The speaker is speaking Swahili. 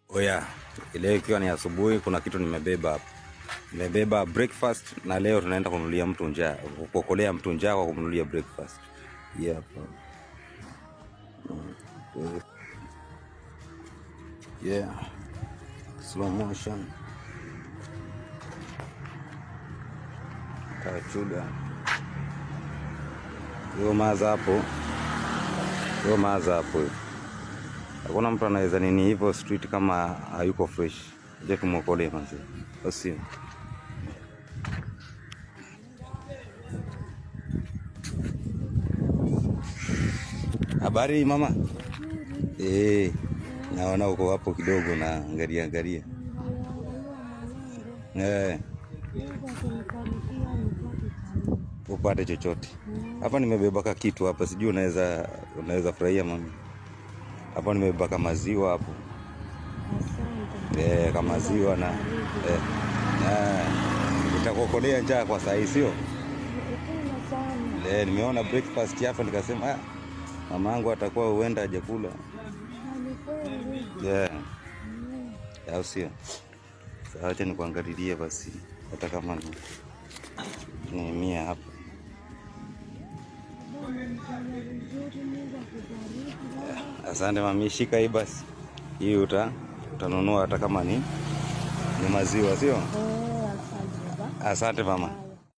Oya, leo ikiwa ni asubuhi, kuna kitu nimebeba hapa. Nimebeba breakfast na leo tunaenda kununulia mtu njaa, kuokolea mtu njaa kwa kumnunulia breakfast. Yep. Yeah. Slow motion. Kachuda. Yo maza hapo. Hakuna mtu anaweza nini hivyo street kama hayuko fresh. Je, tumuokolee manzi. Basi. Habari mama? Naona uko hapo kidogo na angalia. Upate chochote. Hapa nimebeba kitu hapa, sijui unaweza furahia mami. Hapa nimebeba maziwa hapo. Kama maziwa na nitakuokolea njaa kwa saa hii, sio? Nimeona breakfast hapa nikasema mama yangu atakuwa huenda hajakula. Au sio? Sasa acha nikuangalilie basi hata kama ni 100 hapa. Asante mami, shika hii basi. Hii utanunua hata kama ni maziwa, sio? Asante mama.